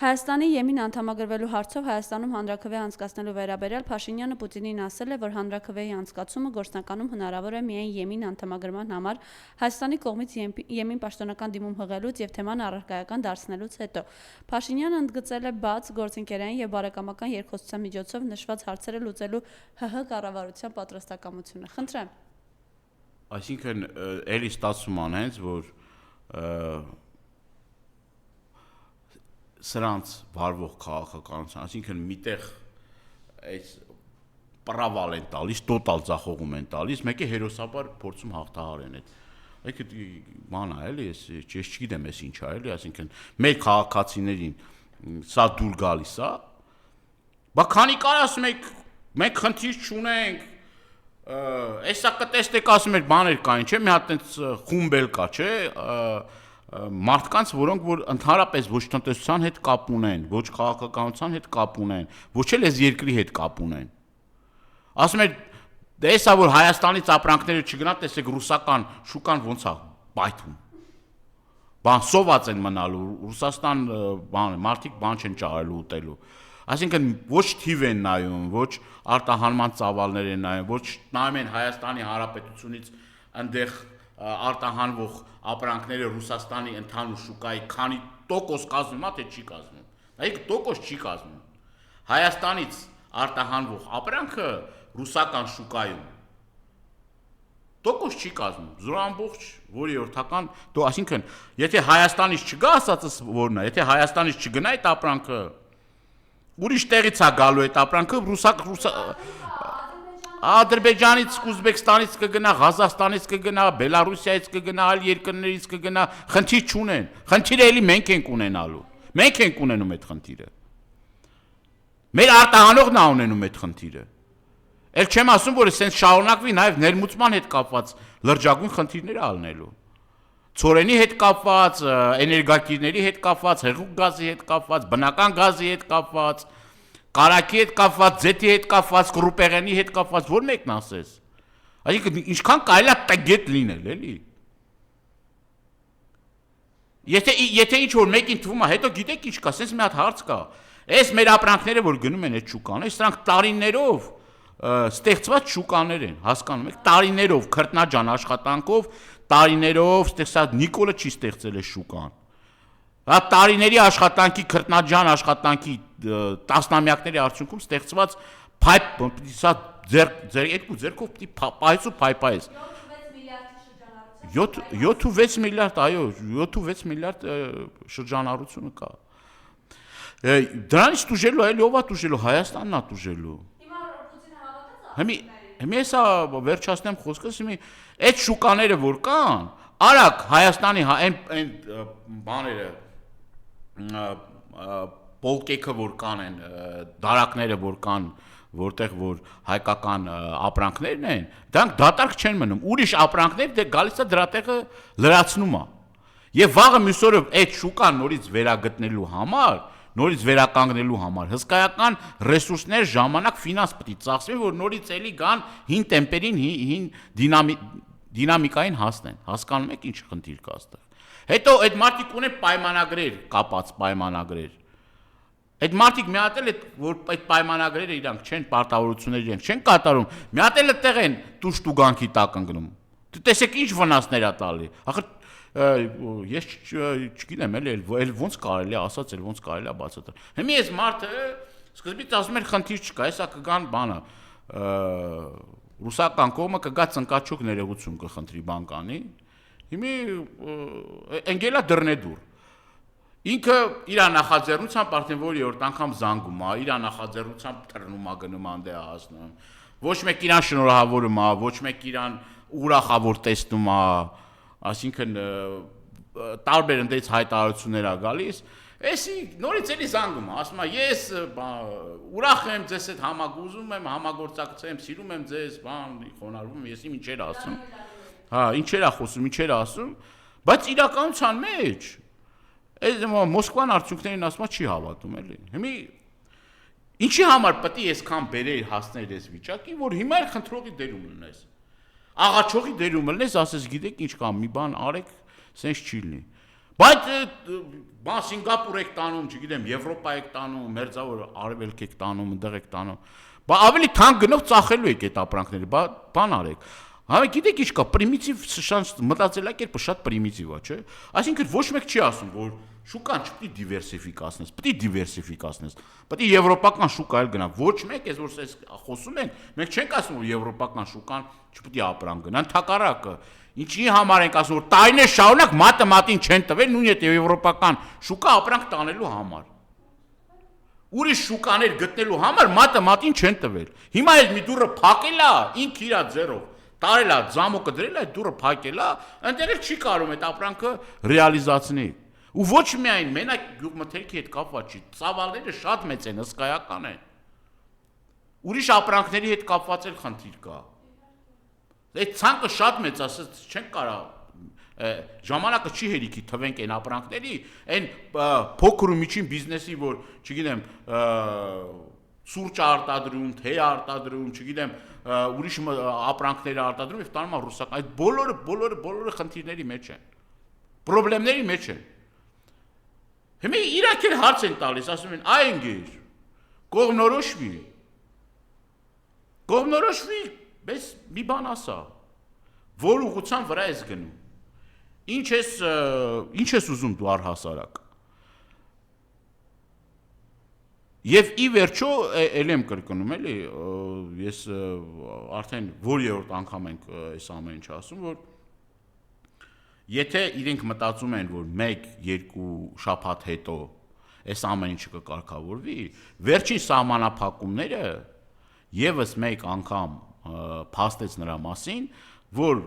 [SPEAKER 1] Հայաստանի ԵՄ-ին անդամագրվելու հարցով Հայաստանում հանրաքվե անցկացնելու վերաբերյալ Փաշինյանը Պուտինին ասել է, որ հանրաքվեի անցկացումը գործնականում հնարավոր է միայն ԵՄ-ին անդամագրման համար Հայաստանի կողմից ԵՄ-ին պաշտոնական դիմում հղելուց եւ թեման առարկայական դարձնելուց հետո Փաշինյանը ընդգծել է բաց գործընկերային եւ բարեկամական երկխոսության միջոցով նշված հարցերը լուծելու ՀՀ կառավարության պատրաստակամությունը։ Խնդրեմ։
[SPEAKER 2] Այսինքն էլի ստացվում է հենց որ սրանց վարվող քաղաքականության, այսինքն միտեղ այս պրավալ են տալիս, տոտալ ձախողում են տալիս, մեկը հերոսաբար փորձում հաղթահարեն այդ։ Այդ բան է, էլի, ես չգիտեմ էս ինչ է, էլի, այսինքն մեր քաղաքացիներին սա դուր գալիս է։ Բա քանի կարաս մենք խնդիր չունենք, այսա կտեսնեք ասում եք բաներ կային, չէ՞, մի հատ այնց խումբ էլ կա, չէ՞, մարդկանց, որոնք որ ընդհանրապես ոչ տնտեսության հետ կապ ունեն, ոչ քաղաքականության հետ կապ ունեն, ոչ էլ այս երկրի հետ կապ ունեն։ Ասում են, դե էսա որ Հայաստանից ապրանքները չգնա, տեսեք ռուսական շուկան ոնց է պայթում։ Բան սոված են մնալու, Ռուսաստան մարդիկ բան չեն ճարելու ուտելու։ Այսինքն ոչ թիվ են նայում, ոչ արտահանման ծավալներ են նայում, ոչ նայում են Հայաստանի Հանրապետությունից այնտեղ արտահանվող ապրանքները Ռուսաստանի ընդհանուր շուկայի քանի տոկոս կազմում է, թե չի կազմում։ Այդ տոկոս չի կազմում։ Հայաստանից արտահանվող ապրանքը ռուսական շուկայում տոկոս չի կազմում։ Զորամբողջ որիորդական, այսինքն, եթե Հայաստանից չգա, ասածս որն է, եթե Հայաստանից չգնա այդ ապրանքը, ուրիշ տեղից է գալու այդ ապրանքը, Ադրբեջանից, Ուզբեկստանից կգնա, Ղազախստանից կգնա, Բելարուսիայից կգնա, այլ երկրներից կգնա, խնդիր չունեն։ Խնդիրը էլի մենք ենք ունենալու։ Մենք ենք ունենում այդ խնդիրը։ Մեր արտահանողն է ունենում այդ խնդիրը։ Էլ չեմ ասում, որ սենց շարունակվի նաև ներմուծման հետ կապված լրջագույն խնդիրներ ալնելու։ Ցորենի հետ կապված, էներգակիրների հետ կապված, հեղուկ գազի հետ կապված, բնական գազի հետ կապված, կարակի հետ կապված, ձեթի հետ կապված, կռուպեղենի հետ կապված, որ մեկն ասես։ Այսինքն ինչքան կարելի է տգետ լինել, էլի։ Եթե ինչ որ մեկին թվում է, հետո գիտեք ինչ կա, սենց մի հատ հարց կա։ Այս մեր ապրանքները, որ գնում են այդ շուկան, սրանք տարիներով ստեղծված շուկաներ են, հասկանում եք, տարիներով քրտնաջան աշխատանքով, տարիներով ստեղծած Նիկոլը չի ստեղծել է շուկան։ Հա տարիների աշխատանքի քրտնաջան աշխատանքի տասնամյակների արդյունքում ստեղծված փայփ, սա ձեր երկու ձերքով պիտի պայծ ու փայփայես։ 7-6 միլիարդ, այո, 7-6 միլիարդ շրջանառությունը կա։ Դրանից տուժելու էլի ով է տուժելու, Հայաստանն է տուժելու։ Հիմա հեսա վերջացնեմ խոսքս, հիմա այդ շուկաները որ կան, արագ Հայաստանի այն բաները պոլկեքը որ կան են, դարակները որ կան, որտեղ որ հայկական ապրանքներն են, դրանք դատարկ չեն մնում, ուրիշ ապրանքներ դե գալիս է դրա տեղը լրացնում է։ Եվ վաղը մյուս օրը այդ շուկան նորից վերագտնելու համար, նորից վերականգնելու համար հսկայական ռեսուրսներ, ժամանակ, ֆինանս պետք է ծախսվի, որ նորից էլի գան հին տեմպերին, հին դինամիկային հասնեն։ Հասկանում եք ինչ խնդիր կա այստեղ։ Հետո այդ մարդիկ ունեն պայմանագրեր, կապած պայմանագրեր։ Այդ մարդիկ մի հատ էլ որ այդ պայմանագրերը իրանք չեն, պարտավորություններ իրենք չեն կատարում, մի հատ էլ այդտեղ են տուշ տուգանքի տակ ընկնում։ Տեսեք ինչ վնասներ է տալի։ Ախր ես չգիտեմ էլ ոնց կարելի է ասած, էլ ոնց կարելի է բացատրել։ Հիմա այս մարդը սկզբից ասում էր խնդիր չկա, հեսա կգան բանը ռուսական կողմը կգա ծնկաչուկ ներողություն կխնդրի բանկանի։ Հիմա ընկելա դռնեդուր։ Ինքը իր նախաձեռնությամբ արդեն որի օրտ անգամ զանգում է, իր նախաձեռնությամբ թռնում է գնում անդե հասնում։ Ոչ մեկ իրան շնորհավորում է, ոչ մեկ իրան ուրախավոր տեսնում է, այսինքն տարբեր ընդից հայտարարություններ է գալիս։ Էսի նորից էլի զանգում է, ասում է ես ուրախ եմ ձեզ հետ համագուզում եմ, համագործակցեմ, սիրում եմ ձեզ, բան խոնարհվում, ես ինչեր ասում։ Հա, ինչեր է խոսում, ինչեր է ասում, բայց իրականության մեջ այս Մոսկվան արդյունքներին ասում չի հավատում էլի։ Հիմա ինչի համար պետք է այսքան բերել հասնել այս վիճակին, որ հիմա էլ խնդրողի դերում լինես։ Աղաչողի դերում լինես, ասես գիտեք ինչ կա, մի բան արեք, սենց չի լինի։ Բայց բան Սինգապուր եք տանում, չգիտեմ, Եվրոպա եք տանում, մերձավոր արևելք եք տանում, այնտեղ եք տանում։ Բա ավելի թանկ գնով ծախելու եք այդ ապրանքները, բան արեք։ Հա գիտեք ինչ կա, պրիմիտիվ մտածելակերպը շատ պրիմիտիվ է, չէ՞։ Այսինքն ոչ մեկ չի ասում, որ շուկան չպետք է դիվերսիֆիկացնես, պետք է դիվերսիֆիկացնես։ Պետք է եվրոպական շուկա էլ գնա։ Ոչ մեկ, ես որ խոսում ենք, մենք չենք ասում, որ եվրոպական շուկան չպետք է ապրանք գնա, ընդհակառակը։ Ինչի համար ենք ասում, որ տարիներ շարունակ մատը մատին չեն տվել նույն այդ եվրոպական շուկա ապրանք տանելու համար։ Ուրիշ շուկաներ գտնելու համար մատը մատին չեն տվել։ Հիմա էլ մի դուրը փակել է, ինքը իր ձեռով տարել է, զամոկը դրել է, դուրը փակել է, այնտեղ էլ չի կարող այդ ապրանքը ռեալիզացնել։ Ու ոչ միայն մենակ գյուղմթերքի հետ կապված չի, ծավալները շատ մեծ են, հսկայական են։ Ուրիշ ապրանքների հետ կապված էլ խնդիր կա։ Այդ ցանկը շատ մեծ, ասած չենք կարող ժամանակը չի հերիքի թվենք այն ապրանքների, այն փոքր ու միջին բիզնեսի, որ, չգիտեմ, սուրճ արտադրում, թեյ արտադրում, չգիտեմ, ուրիշ ապրանքներ արտադրում եւ տանում են ռուսական։ Այդ բոլորը խնդիրների մեջ են։ Պրոբլեմների մեջ են։ Հիմա իրանք էլ հարց են տալիս, ասում են՝ «Այ ընկեր, կողմնորոշվի, բայց մի բան ասա, որ ուղղության վրա ես գնում։ Ինչ ես ուզում դու առհասարակ»։ Եվ ի վերջո էլ եմ կրկնում էլի, ես արդեն որերորդ անգամ ենք այս ամեն ինչ ասում, որ եթե իրենք մտածում են, որ 1-2 շաբաթ հետո այս ամեն ինչը կկարգավորվի, վերջին սահմանափակումները եւս մեկ անգամ փաստեց նրա մասին, որ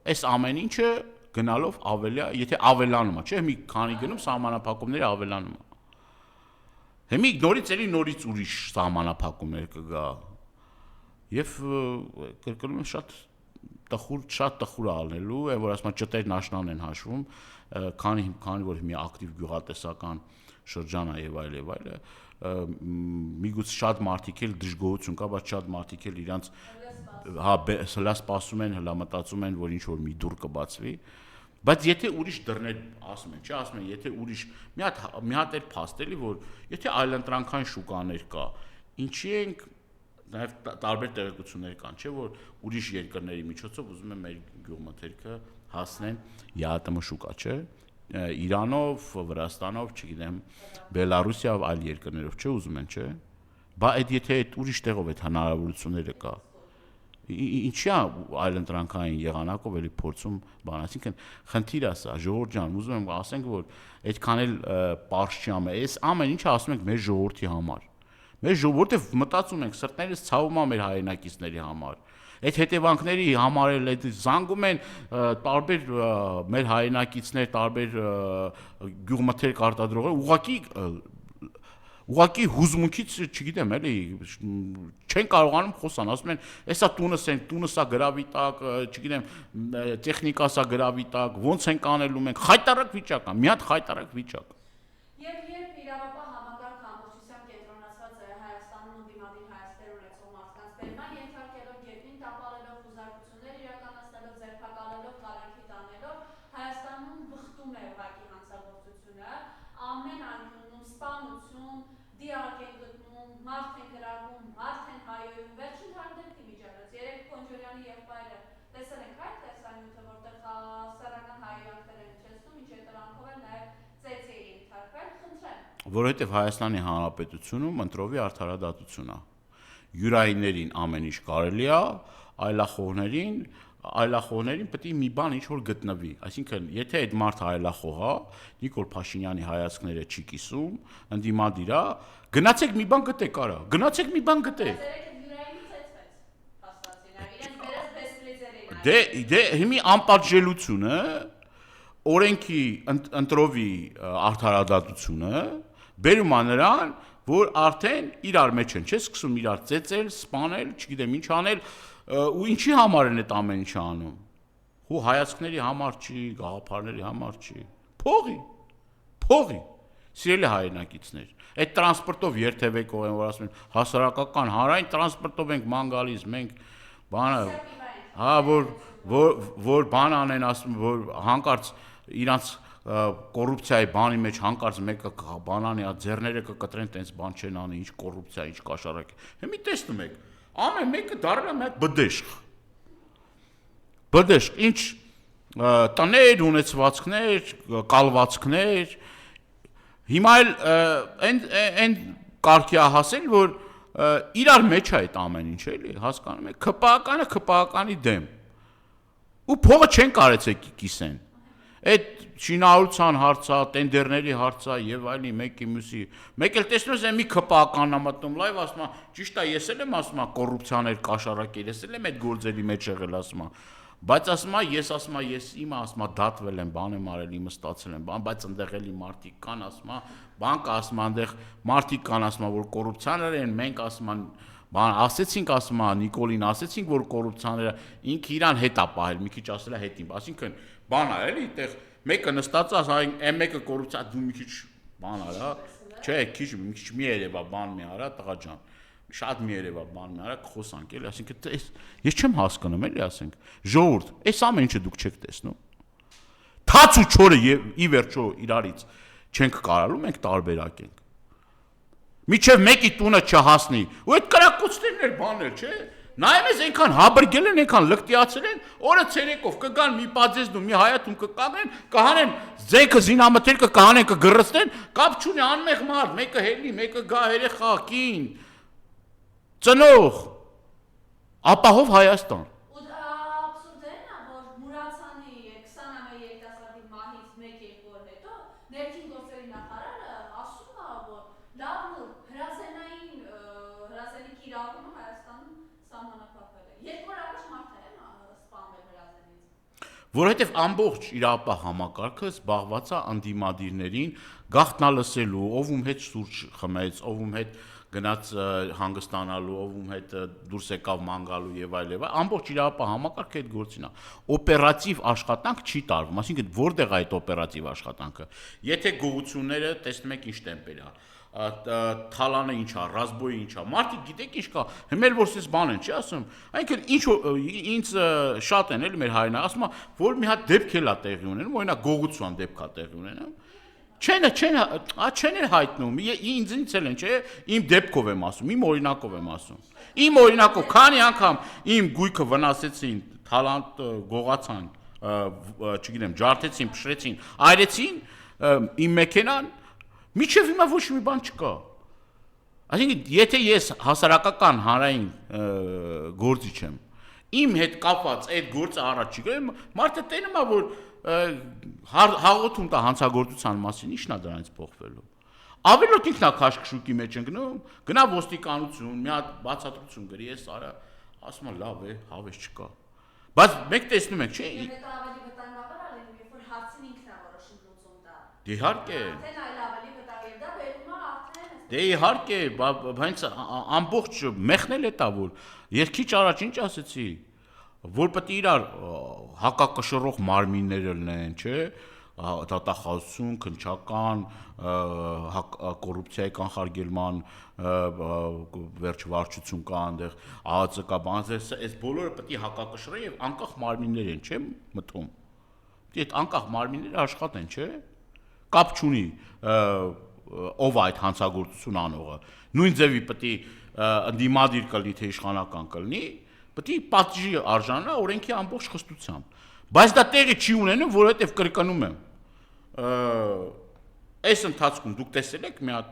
[SPEAKER 2] այս ամեն ինչը գնալով ավելի, եթե ավելանում է, չէ՞, մի քանի գնում սահմանափակումները ավելանում է։ Հիմա նորից ուրիշ սահմանափակումներ կգա։ Եվ կրկնում եմ շատ տխուր ալնելու է, որ ասում ճտեր նաշնան են հաշվում, քանի որ մի ակտիվ գյուղատեսական շրջան է եւ այլ, միգուցե շատ մարդիկ էլ դժգոհություն կա, բայց շատ մարդիկ էլ իրանց հլա սպասում են, հլա մտածում են, որ ինչ որ մի դուռ կբացվի, բայց եթե ուրիշ դռներ ասում են, ասում են, եթե ուրիշ մի հատ էլ փաստ էլի, որ եթե այլընտրանքային շուկաներ կա, ինչի ենք նաև տարբեր տեղեկություններ կան, չէ՞ որ ուրիշ երկրների միջոցով ուզում են մեր գյուղմթերքը հասնեն ԵԱՏՄ շուկա, չէ՞, Իրանով, Վրաստանով, չգիտեմ, Բելարուսիայով, այլ երկրներով չէ ուզում են, չէ՞։ Բա այդ եթե այդ ուրիշ տեղով այդ հնարավորությունները կա, ինչի՞ է այլընտրանքային եղանակով էլի փորձում բան, այսինքն խնդիրը սա, ժողովուրդ ջան, ուզում եմ ասենք, որ այդքան էլ պարզ չի ամեն, այս ամեն ինչը ասում ենք մեր ժողովրդի համար։ Մեր ժողովուրդը մտածում ենք, սրտներս ցավում է մեր հայրենակիցների համար։ Այդ հետևանքների համար էլ այդ զանգում են տարբեր մեր հայրենակիցներ, տարբեր գյուղմթերք արտադրողներ, ուղղակի հուզմունքից, չգիտեմ, էլի չեն կարողանում խոսան, ասում են, «Էսա տունս է գրավի տակ, չգիտեմ, տեխնիկա սա գրավի տակ, ոնց ենք անելու մենք»։ Խայտարակ վիճակ է, մի հատ խայտարակ վիճակ։
[SPEAKER 1] Երբ իրավապահ համակարգ ամբողջությամբ կենտրոնացված է Հայաստանում ու դիմադիր հայացքներ ունեցող մարդկանց բերման, ենթարկելով գետնին, տապալելով խուզարկություններ իրականացնելով, ձերբակալելով, կալանքի տանելով, Հայաստանում վխտում է ուղղակի հանցագործությունը, ամեն անկյունում սպանություն, դիակ են գտնում, մարդ են գրավում, մարդ են հայոյում, վերջին հանդեպքի միջանոց, երեք Քոնջորյանի եղբայրը տեսել ենք այդ տեսանյութը, որտեղ սեռական հայոյանքներ են իջեցնում, ինչ հետևանքով էլ նաև ծեծի է ենթարկվել, խնդրեմ։
[SPEAKER 2] Որովհետև Հայաստանի Հանրապետությունում ընտրովի արդարադատություն է։ Յուրայիններին ամեն ինչ կարելի է, այլախոհներին պետք է մի բան ինչ որ գտնվի։ Այսինքն, եթե այդ մարդը այլախոհ է, Նիկոլ Փաշինյանի հայացքները չի կիսում, ընդդիմադիր է, գնացեք մի բան գտեք, արա, գնացեք մի բան գտեք։ Դե հիմի անպատժելությունը, օրենքի ընտրովի արդարադատությունը բերում է նրան, որ արդեն իրար մեջ են, չէ՞, սկսում իրար ծեծել, սպանել, չգիտեմ ինչ անել, ու ինչի համար են այդ ամեն ինչը անում։ Ու հայացքների համար չի, գաղափարների համար չի։ Փողի։ Սիրելի հայրենակիցներ, այդ տրանսպորտով երթևեկող են, որ ասում են, հասարակական հանրային տրանսպորտով ենք ման գալիս, մենք բանը, որ բան անեն, ասում, որ հանկարծ իրանց կոռուպցիայի բանի մեջ հանկարծ մեկը բանանի, ձեռները կկտրեն, տենց բան չեն անի, ինչ կոռուպցիա, ինչ կաշառակ։ Հիմի տեսնում եք, ամեն մեկը դառնում է մի հատ բդեշխ, ինչ տներ, ունեցվածքներ, կալվածքներ, հիմա էլ այն կարգի է հասել, որ իրար մեջ է այդ ամեն ինչ, էլի, հասկանում եք, ԿՊԱ-կանի դեմ, ու փողը չեն կարեցեք կիսեն, այդ շինարարության հարցա, տենդերների հարցա եւ այլն մեկի մյուսի, մեկ էլ տեսնում ես մի ԿՊԱ-կանն է մտնում լայվ, ասում է, ճիշտ է, ես էլ եմ ասում, կոռուպցիաներ կաշառակել, ես էլ եմ այդ գործերի մեջ եղել, ասում է, բայց ասում է, ես իմը ասում է, դատվել եմ, բան եմ արել, իմը ստացել եմ, բայց այնտեղ էլի մարդիկ կան, ասում է, բան կա, ասում է, այնտեղ մարդիկ կան, ասում է, որ կոռուպցիաներ են, մենք ասում է, բան ասեցինք, ասում է, Նիկոլին ասեցինք, որ կոռուպցիաները ինքը իրան հետ է պահել, մի քիչ ասել է հետին, այսինքն բան է, էլի, այդտեղ մեկը նստած է, այն մեկը կոռուպցիա դու մի քիչ բան արա, չէ, մի քիչ մի երևա բան մի արա, տղա ջան, շատ մի երևա բան մի արա, խոսանք էլի, այսինքն ես չեմ հասկանում էլի, ասենք, ժողովուրդ, այս ամեն ինչը դուք չեք տեսնում։ Թաց ու չորը ի վերջո իրարից չենք կարալու, մենք տարբերակենք։ Միջև մեկի տունը չհասնի, ու այդ կրակոցներն էլ բաներ, չէ։ Նայում ես այնքան հաբրգել են, այնքան լկտիացել են, օրը ցերեկով կգան մի պաձեզդու, մի հայաթում կկանգնեն, կհանեն ձեքը զինամթերքը կհանեն, կգռստեն, կապ չունի անմեղ մարդ, մեկը հելի, մեկը գա երեխա, կին, ծնող, ապահով Հայաստան։
[SPEAKER 1] Ու աբսուրդն է, որ Մուրացանի 20-ամյա երիտասարդի մահից 1-2 օր հետո ներքին գործերի նախարարը ասում է, որ լավն ու հրազենի կիրառումը Հայաստանում սահմանափակվել է։ 2 օր առաջ մարդը է սպանվել հրազենից։
[SPEAKER 2] Որովհետև ամբողջ իրավապահ համակարգը զբաղված է անդիմադիրներին գաղտնալսելու, ով ում հետ սուրճ խմեց, ով ում հետ գնաց հանգստանալու, ում հետ դուրս եկավ ման գալու եւ այլ, ամբողջ իրավապահ համակարգը այդ գործին է։ Օպերատիվ աշխատանք չի տարվում, այսինքն որտեղ է այդ օպերատիվ աշխատանքը։ Եթե գողությունները տեսնում եք ինչ տեմպեր է, թալանը ինչ է, ռազմոյը ինչ է, մարդիկ գիտեք ինչ կա, հիմա որ սես բան են, չի ասում, այնքան ինձ շատ են էլ մեր հայրենը, ասում որ մի հատ դեպք էլ է տեղի ունենում, օրինակ գողության դեպք է տեղի ունենում, չեն հայտնում, ինձնից էլ են, չէ, իմ դեպքով եմ ասում, իմ օրինակով եմ ասում, իմ օրինակով, քանի անգամ իմ գույքը վնասեցին, թալանտ գողացան, չգիտեմ, ջարդեցին, փշրեցին, այրեցին իմ մեքենան, միջև հիմա ոչ մի բան չկա։ Այսինքն, եթե ես հասարակական հանրային գործիչ եմ, իմ հետ կապված այդ գործը առաջ չի գնում, մարդը տենում է, որ հաղորդում տա հանցագործության մասին, ի՞նչն է դրանից փոխվելու։ Ավելորդ ինքն է քաշքշուկի մեջ ընկնում, գնա ոստիկանություն, մի հատ բացատրություն գրի, ես արա, ասում եմ լավ է, հավես չկա։ Բայց մեկ տեսնում եք, չէ՞։
[SPEAKER 1] Եվ դա ավելի վտանգավոր է լինում, երբ որ հարցին ինքն է որոշում լուծում տա։
[SPEAKER 2] Դե իհարկե։
[SPEAKER 1] Արդեն այլ ավելի վտանգ դա բերում է արդեն։
[SPEAKER 2] Դե իհարկե, բայց ամբողջ մեղնել է տա, որ ես քիչ առաջ ինչ ասեցի, որ պետք է իրար հակակշռող մարմիններ լինեն, չէ՞, դատախազություն, քննչական, կոռուպցիայի կանխարգելման վերջ վարչություն կա այնտեղ, ԱԱԾ կա, այս բոլորը պետք է հակակշռեն եւ անկախ մարմիններ են, չէ՞, մտում։ Այդ անկախ մարմինները աշխատեն, չէ՞։ Կապ չունի ով է այդ հանցագործություն անողը։ Նույն ձևի պետք է ընդդիմադիր կլինի, թե իշխանական կլինի, պետք է պատժի արժանանա օրենքի ամբողջ խստությամբ։ Բայց դա տեղի չի ունենում, որովհետև կրկնում եմ։ Այս ընթացքում դուք տեսել եք մի հատ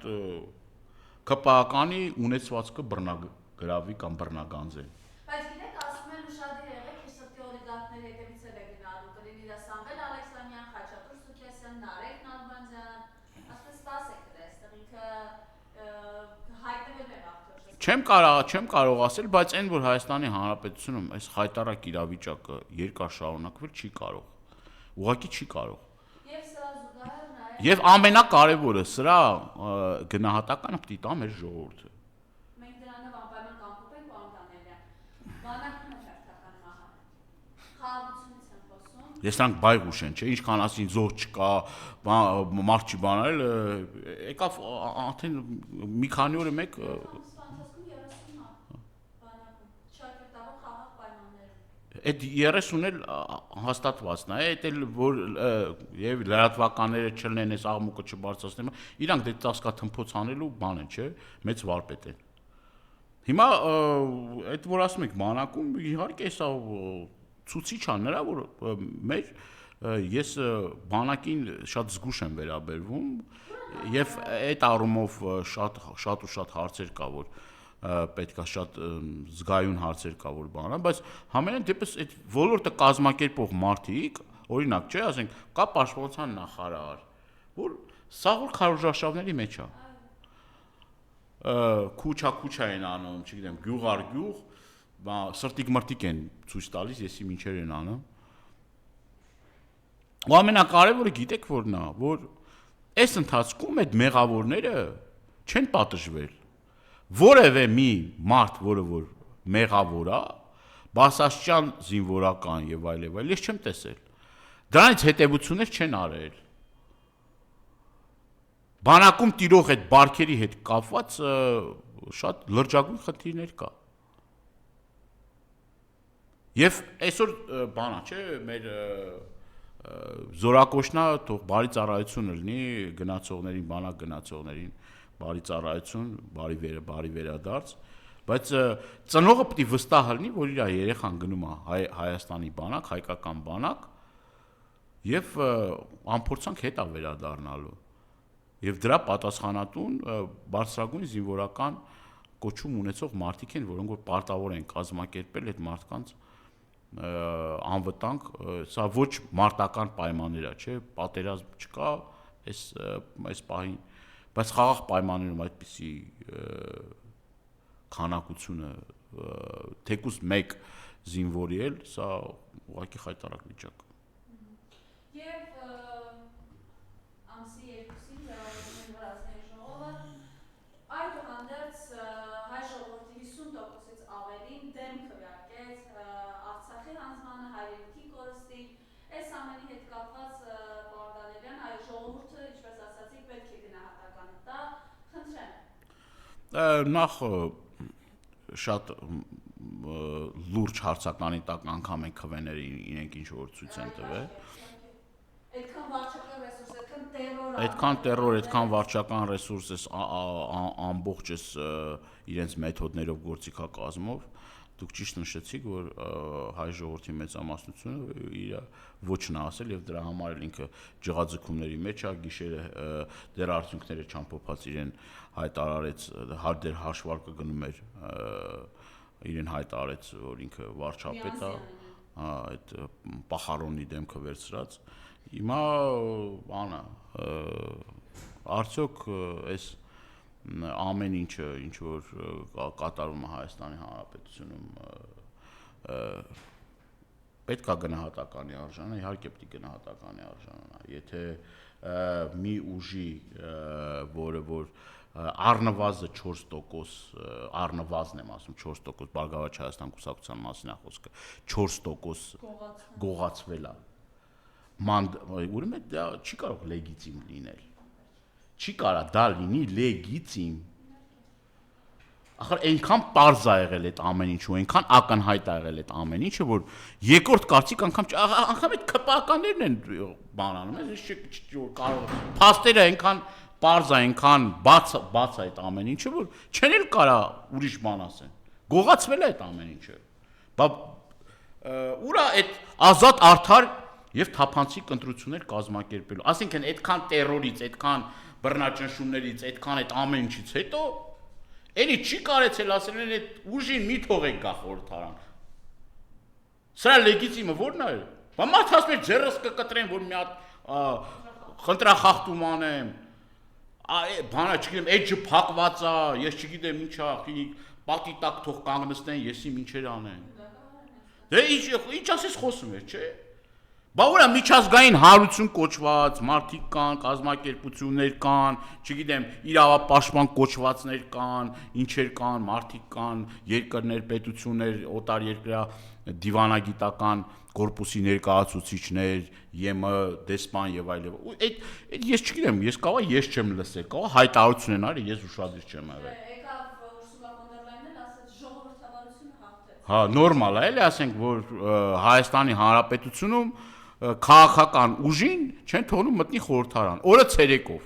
[SPEAKER 2] ԿՊԱ-կանի ունեցվածքը բռնագրավի կամ բռնագանձի։
[SPEAKER 1] Բայց գիտեք, ասում են ուշադիր եղեք, իր սրտի օլիգարխների հետևից էլ է գնալու, կլինի դա Սամվել Ալեքսանյան, Խաչատուր Սուքեսյան, Նարեկ Նալբանդյան, ասես սպասեք դրա, այստեղ ինքը հայտնվել է վաղթորշը։
[SPEAKER 2] Չեմ կարող ասել, բայց այն որ Հայաստանի Հանրապետությունում այս խայտարակ իրավիճակը երկար շարունակվել չի կարող։ Ուղղակի չի կարող։
[SPEAKER 1] Եվ սրա զուգահեռ նաև
[SPEAKER 2] Եվ ամենակարևորը սրա գնահատականը պետք է տա մեր ժողովուրդը։
[SPEAKER 1] մենք դրանով անպայման կամփոփենք, պարոն Դանիելյան։ Բանակն է հերթական մահը։ Խաղաղությունից եմ խոսում։
[SPEAKER 2] Ես նրանք բայղուշ են, չէ՞, ինչքան ասին զոհ չկա, մարդ չի բանել, եկավ արդեն մի քանի օր մեկ այդ 30-ն էլ հաստատվածն է, այդ էլ որ եւ լրատվականները չլինեն, այս աղմուկը չբարձրացնեն, իրանք դե ծածկա թմփոց անելու բան են, չէ, մեծ վարպետ են։ Հիմա այդ որ ասում եք բանակում, իհարկե սա ցուցիչ է նրա, որ մեր ես բանակին շատ զգուշ եմ վերաբերվում եւ այդ առումով շատ հարցեր կա, որ պետք է շատ զգայուն հարցեր կա, որ բանա, բայց համենայն դեպս այդ ոլորտը կազմակերպող մարդիկ, օրինակ, չէ, ասենք, կա պաշտպանության նախարար, որ սաղոր քարոզարշավների մեջ է։ Քուչա են անում, չգիտեմ, գյուղ առ գյուղ, սրտիկ-մրտիկ են ցույց տալիս, եսի ինչեր են անում։ Ու ամենակարևորը գիտեք որն է, որ այս ընթացքում այդ մեղավորները չեն պատժվել։ Որևէ մի մարդ, որը որ մեղավոր է, բասաշճան զինվորական եւ այլ, ես չեմ տեսել։ Դրանից հետևություններ չեն արել։ Բանակում տիրող այդ բարքերի հետ կապված շատ լրջագույն խնդիրներ կա։ Եվ այսօր բանա, չէ, մեր զորակոչնա թող բարի ծառայություն լինի գնացողներին, բանակ գնացողներին, բարի ծառայություն, բարի վերադարձ, բայց ծնողը պետք է վստահ լինի, որ իր երեխան գնում է Հայաստանի բանակ, հայկական բանակ, եւ անփորձանք հետ է վերադառնալու։ Եվ դրա պատասխանատուն բարձրագույն զինվորական կոչում ունեցող մարդիկ են, որոնք որ պարտավոր են կազմակերպել այդ մարդկանց անվտանգ, սա ոչ մարտական պայմաններ է, չէ, պատերազմ չկա, այս պահին, բայց խաղաղ պայմաններում այդպիսի քանակությունը թեկուզ մեկ զինվորի էլ, սա ուղղակի խայտարակ վիճակ։
[SPEAKER 1] Եվ ամսի 2-ին Լեռնային Վրացիների ժողովը այդուհանդերձ 80%-ից ավելին դեմ քվեարկեց Արցախի հանձնմանը, հայրենիքի կորստին, այս ամենի հետ կապված պարոն Դանիելյան, այ ժողովուրդը, ինչպես ասացիք, պետք է գնահատականը տա, խնդրեմ։
[SPEAKER 2] Նախ շատ լուրջ հարցականի տակ անգամ են քվեները իրենք ինչ որ ցույց են տվել։
[SPEAKER 1] Այդքան վարչական ռեսուրս, այդքան տերոր,
[SPEAKER 2] այդքան տերոր, այդքան վարչական ռեսուրս ամբողջ էս իրենց մեթոդներով գործիքակազմով դուք ճիշտ նշեցիք, որ հայ ժողովրդի մեծամասնությունը իր ոչն է ասել եւ դրա համար էլ ինքը ջղաձգումների մեջ է, գիշերը դեր արդյունքները չամփոփած իրեն հայտարարեց, դեր հաշվարկը գնում էր իրեն հայտարարեց, որ ինքը վարչապետ է, այդ պախարոնի դեմքը վերցրած։ Հիմա բանը արդյոք այս ամեն ինչը ինչ որ կատարում է Հայաստանի Հանրապետությունում պետք է գնահատականի արժանանա, իհարկե պետք է գնահատականի արժանանա, եթե մի ուժի, որը որ առնվազն 4%, առնվազն եմ ասում 4%, Բարգավաճ Հայաստան կուսակցության մասին է խոսքը, 4% գողացվել է։ Ուրեմն դա չի կարող լեգիտիմ լինել։ Չի կարա դա լինի լեգիտիմ։ Ախր այնքան պարզ է եղել այդ ամեն ինչը, այնքան ակնհայտ է եղել այդ ամեն ինչը, որ երկրորդ կարծիք անգամ այդ քպականներն են բանանում, ես կարող փաստերը այնքան պարզ է, այնքան բաց է այդ ամեն ինչը, որ չեն էլ կարա ուրիշ բան ասեն։ Գողացվել է այդ ամեն ինչը։ Բա ուրա այդ ազատ արդար եւ թափանցիկ ընտրություններ կազմակերպելու։ Այսինքն այդքան տերորից, այդքան բռնաճնշումներից, այդքան այդ ամեն ինչից հետո էլի չի կարեցել ասել այդ ուժին մի թողեք գա խորհրդարան։ Սրա լեգիտիմը ո՞րն է։ Բա մարդ ասում է ձեռս կկտրեն, որ մի հատ խնդրախախտում անեմ։ Բանա չգիտեմ, էջը փակված է, ես չգիտեմ ինչ է, պատի տակ թող կանգնեցնեն, եսի ինչեր անեն։ Դե ինչ ասես խոսում ես, չէ՞։ Բա ուրա միջազգային հարություն կոչված մարդիկ կան, կազմակերպություններ կան, չգիտեմ, իրավապաշտպան կոչվածներ կան, ինչեր կան, մարդիկ կան, երկրներ, պետություններ, օտար երկրյա դիվանագիտական կորպուսի ներկայացուցիչներ, ԵՄ դեսպան եւ այլն։ Այդ ես չգիտեմ, ես կարող ես չեմ լսել, կարող հայտարարություն են արել, ես ուշադիր չեմ եղել։
[SPEAKER 1] Եկավ Ուրսուլա ֆոն դեր Լայնն ասաց ժողովրդավարությունը հաղթեց։
[SPEAKER 2] Հա, նորմալ է, էլի ասենք, որ Հայաստանի Հանրապետությունում քաղաքական ուժին չեն թողնում մտնի խորհրդարան, օրը ցերեկով։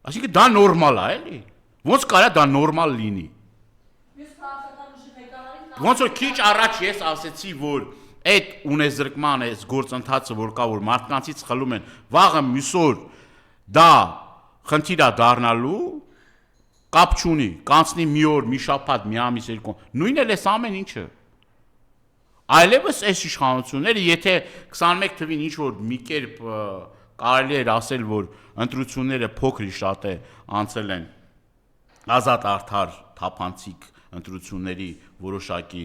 [SPEAKER 2] Այսինքն դա նորմալ է, էլի։ Ոնց կարա դա նորմալ լինի։
[SPEAKER 1] Մյուս քաղաքական ուժի ղեկավարին
[SPEAKER 2] Ոնց որ քիչ առաջ ես ասեցի, որ այդ ունեզրկման այս գործընթացը, որ կա, որ մարդկանցից խլում են, վաղը մյուսօր դա խնդիր է դառնալու, կապ չունի, կանցնի մի օր, մի շաբաթ, մի ամիս, երկու, նույնն էլ էս ամեն ինչը։ Այլևս այս իշխանությունները, եթե 21 թվին ինչ որ մի կերպ կարելի էր ասել, որ ընտրությունները փոքրի շատ է անցել են ազատ արդար թափանցիկ ընտրությունների որոշակի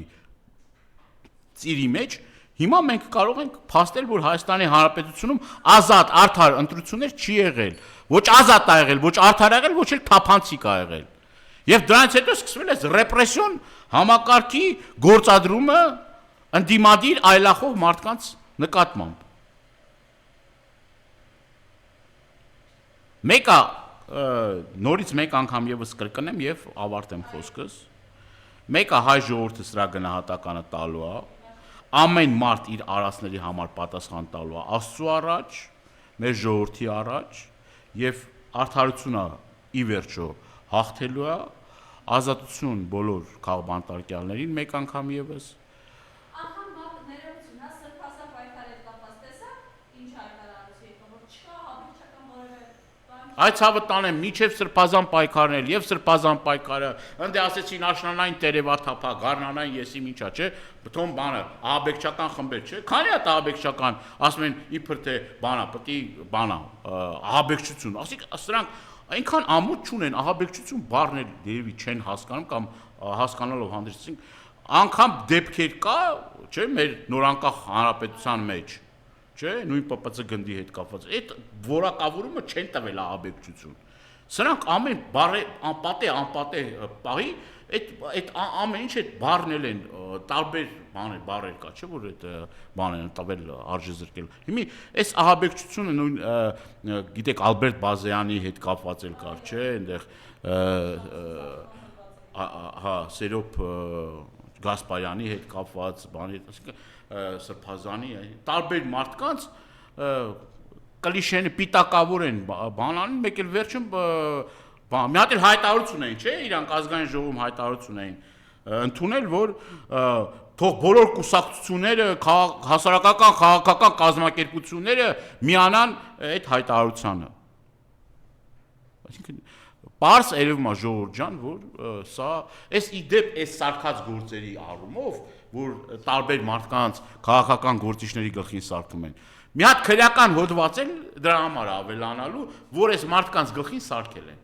[SPEAKER 2] ծիրի մեջ, հիմա մենք կարող ենք փաստել, որ Հայաստանի Հանրապետությունում ազատ արդար ընտրություններ չի եղել, ոչ ազատ ա եղել, ոչ արդար ա եղել, ոչ էլ թափանցիկ ա եղել։ Եվ դրանից հետո սկսվել է ռեպրեսիոն համակարգի գործադրումը ընդդիմադիր այլախոհ մարդկանց նկատմամբ։ Մեկը նորից մեկ անգամ եւս կրկնեմ եւ ավարտեմ խոսքս։ Մեկը հայ ժողովուրդը սրա գնահատականը տալու է, ամեն մարդ իր արածների համար պատասխան տալու է Աստծո առաջ, մեր ժողովրդի առաջ եւ արդարությունը ի վերջո հաղթելու է, ազատություն բոլոր քաղբանտարկյալներին մեկ անգամ եւս։
[SPEAKER 1] անգամ ներողություն, նա սրբազան պայքարի հետ կապված տեսա, ինչ հայտարարություն եկա, որ չկա հավաքչական որևէ բան։
[SPEAKER 2] Այդ ցավը տանեմ, միջև սրբազան պայքարն էլ եւ սրբազան պայքարը, ընդ ասեցին աշնանային տերևաթափա, գառնանային եսիմ ինչա, չէ՞, բթոն բանը, ահաբեկչական խմբեր, չէ՞։ Քանի է ահաբեկչական, ասում են իբր թե բանա, պետք է բանա, ահաբեկչություն, ասիկ սրանք այնքան ամոթ չունեն, ահաբեկչություն բառն էլ դերևի չեն հասկանում կամ հասկանալով հանդերձ, անգամ դեպքեր կա, չէ՞, մեր նորանկախ հանրապետության մեջ, չէ՞, նույն ՊՊՑ գնդի հետ կապված։ Այդ որակավորումը չեն տվել ահաբեկչություն։ Սրանք ամեն անպատե պահի այդ ամեն ինչ այդ բառնել են տարբեր բառեր կա, չէ՞ որ այդ բաներն տվել արժեզրկել։ Հիմա այս ահաբեկչությունը նույն գիտեք Ալբերտ Բազյանի հետ կապված էլ կար, չէ՞, այնտեղ հա Սերոբ Գասպարյանի հետ կապված բանի, այսինքն Սրբազանի տարբեր մարդկանց կլիշեն պիտակավոր են բանալին, մեկ էլ վերջում մի հատ էլ հայտարարություն էին, չէ՞, իրանք ազգային ժողովում հայտարարություն էին ընդունել, որ թող բոլոր կուսակցությունները, հասարակական քաղաքական կազմակերպությունները միանան այդ հայտարարությանը։ Այսինքն պարզ երևում է ժողովուրդ ջան, որ սա այս իդեպ այս սարքած գործերի առումով, որ տարբեր մարդկանց քաղաքական գործիչների գլխին սարքում են։ Մի հատ քրեական հոդված էլ դրա համար ավելանալու, որ այս մարդկանց գլխին սարքել են։